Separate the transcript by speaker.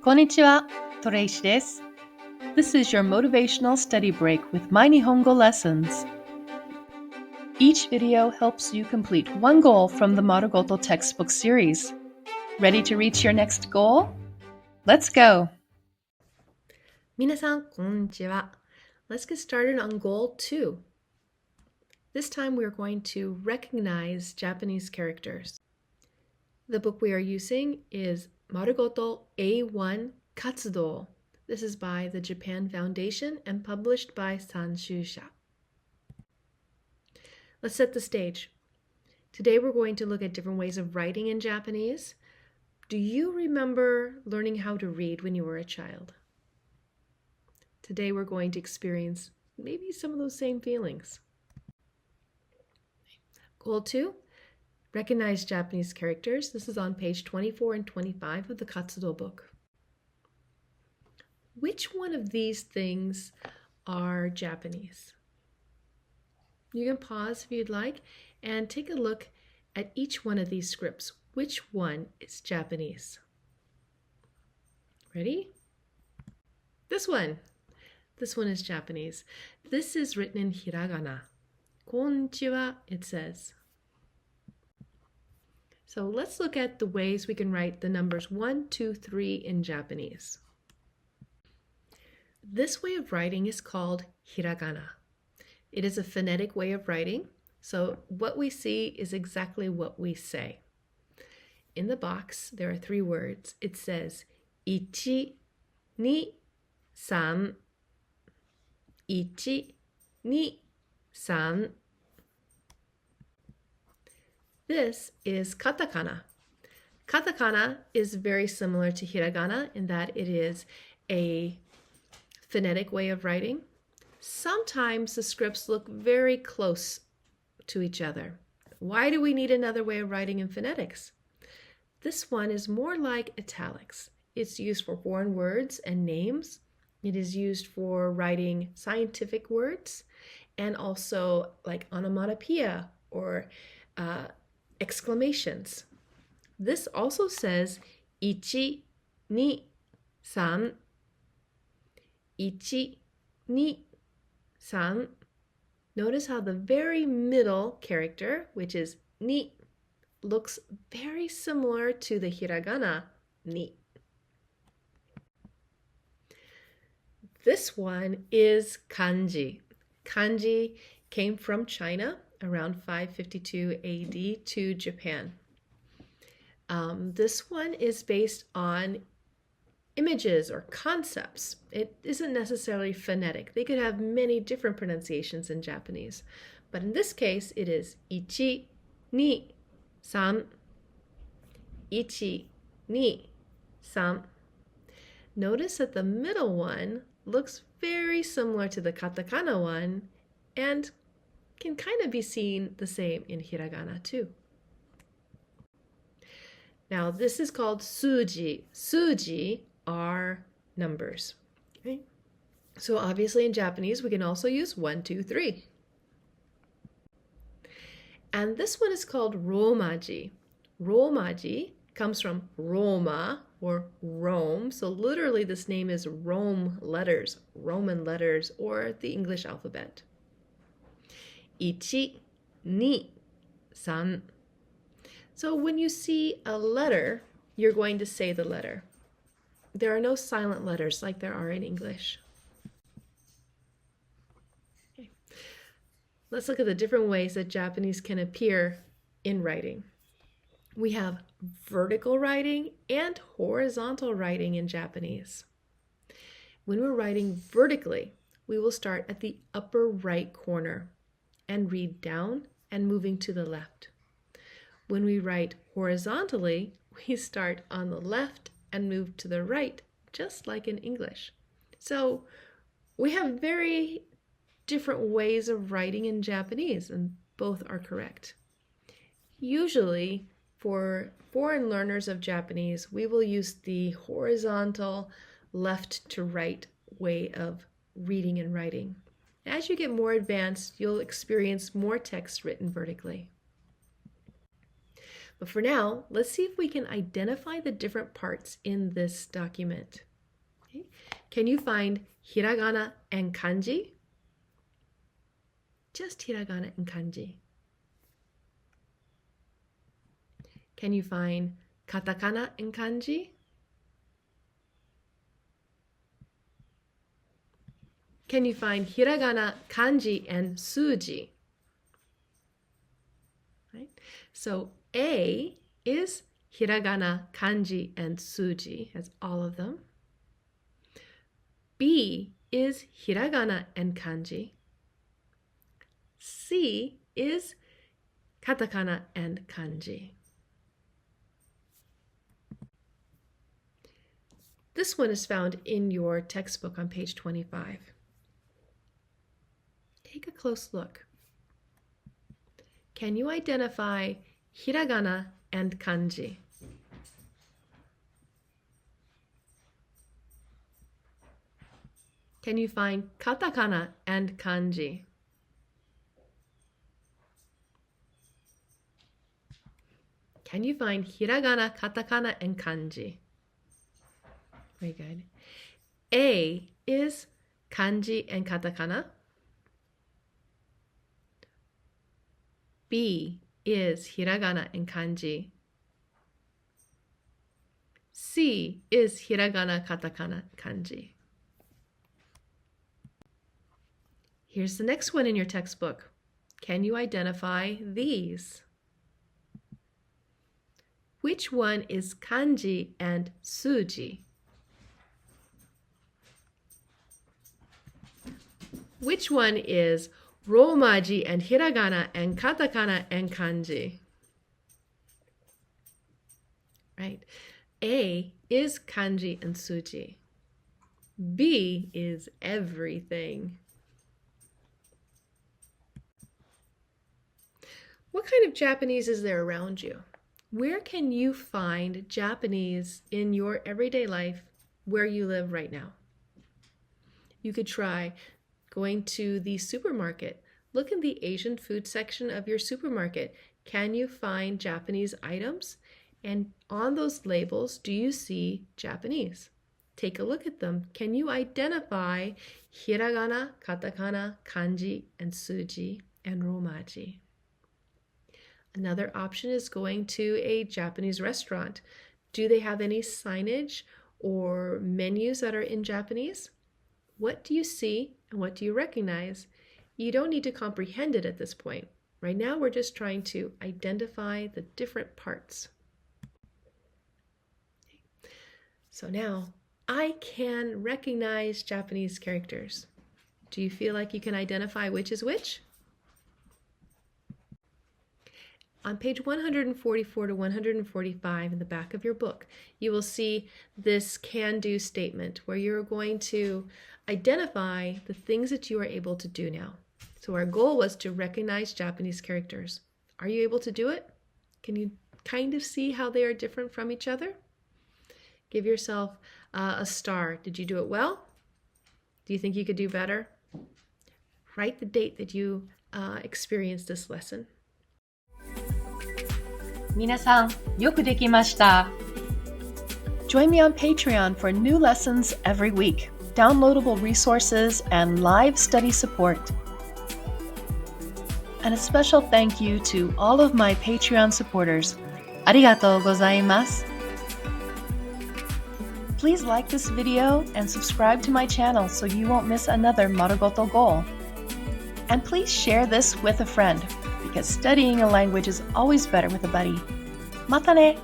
Speaker 1: Konnichiwa, Toreishi desu. This is your motivational study break with My Nihongo lessons. Each video helps you complete one goal from the Marugoto textbook series. Ready to reach your next goal? Let's go!
Speaker 2: 皆さん、こんにちは. Let's get started on goal 2. This time we are going to recognize Japanese characters. The book we are using is Marugoto A1 Katsudo. This is by the Japan Foundation and published by Sanshusha. Let's set the stage. Today we're going to look at different ways of writing in Japanese. Do you remember learning how to read when you were a child? Today we're going to experience maybe some of those same feelings. Goal 2, recognize Japanese characters. This is on page 24 and 25 of the Katsudo book. Which one of these things are Japanese? You can pause if you'd like and take a look at each one of these scripts. Which one is Japanese? Ready? This one. This one is Japanese. This is written in Hiragana. Konnichiwa, it says. So let's look at the ways we can write the numbers 1, 2, 3 in Japanese. This way of writing is called Hiragana. It is a phonetic way of writing, so what we see is exactly what we say. In the box, there are 3 words. It says 1, 2, 3. 1, 2, 3. This is Katakana. Katakana is very similar to Hiragana in that it is a phonetic way of writing. Sometimes the scripts look very close to each other. Why do we need another way of writing in phonetics? This one is more like italics. It's used for foreign words and names. It is used for writing scientific words and also like onomatopoeia or exclamations. This also says 1, 2, 3. 1, 2, 3. Notice how the very middle character, which is ni, looks very similar to the hiragana ni. This one is kanji. Kanji came from China around 552 AD to Japan. This one is based on images or concepts. It isn't necessarily phonetic. They could have many different pronunciations in Japanese. But in this case, it is 1, 2, 3. 1, 2, 3. Notice that the middle one looks very similar to the katakana one and can kind of be seen the same in hiragana too. Now this is called suji. Suji are numbers. Okay? So obviously in Japanese we can also use 1, 2, 3. And this one is called romaji. Romaji comes from Roma or Rome. So literally this name is Roman letters, or the English alphabet. 1, 2, 3. So when you see a letter, you're going to say the letter. There are no silent letters like there are in English. Okay. Let's look at the different ways that Japanese can appear in writing. We have vertical writing and horizontal writing in Japanese. When we're writing vertically, we will start at the upper right corner and read down and moving to the left. When we write horizontally, we start on the left and move to the right, just like in English. So we have very different ways of writing in Japanese, and both are correct. Usually, for foreign learners of Japanese, we will use the horizontal left to right way of reading and writing. As you get more advanced, you'll experience more text written vertically. But for now, let's see if we can identify the different parts in this document. Okay. Can you find hiragana and kanji? Just hiragana and kanji. Can you find katakana and kanji? Can you find hiragana, kanji, and suji? Right? So A is hiragana, kanji, and suji, has all of them. B is hiragana and kanji. C is katakana and kanji. This one is found in your textbook on page 25. Take a close look. Can you identify hiragana and kanji? Can you find katakana and kanji? Can you find hiragana, katakana, and kanji? Very good. A is kanji and katakana. B is hiragana and kanji. C is hiragana, katakana, kanji. Here's the next one in your textbook. Can you identify these? Which one is kanji and suji? Which one is romaji and hiragana and katakana and kanji? Right. A is kanji and suji. B is everything. What kind of Japanese is there around you? Where can you find Japanese in your everyday life where you live right now? You could try going to the supermarket. Look in the Asian food section of your supermarket. Can you find Japanese items? And on those labels, do you see Japanese? Take a look at them. Can you identify hiragana, katakana, kanji, and suji, and romaji? Another option is going to a Japanese restaurant. Do they have any signage or menus that are in Japanese? What do you see and what do you recognize? You don't need to comprehend it at this point. Right now, we're just trying to identify the different parts. So now, I can recognize Japanese characters. Do you feel like you can identify which is which? On page 144 to 145 in the back of your book, you will see this can-do statement where you're going to identify the things that you are able to do now. So our goal was to recognize Japanese characters. Are you able to do it? Can you kind of see how they are different from each other? Give yourself a star. Did you do it well? Do you think you could do better? Write the date that you experienced this lesson.
Speaker 1: 皆さん、よくできました。Join me on Patreon for new lessons every week, downloadable resources, and live study support. And a special thank you to all of my Patreon supporters. ありがとうございます。Please like this video and subscribe to my channel so you won't miss another Marugoto goal. And please share this with a friend, because studying a language is always better with a buddy. またね!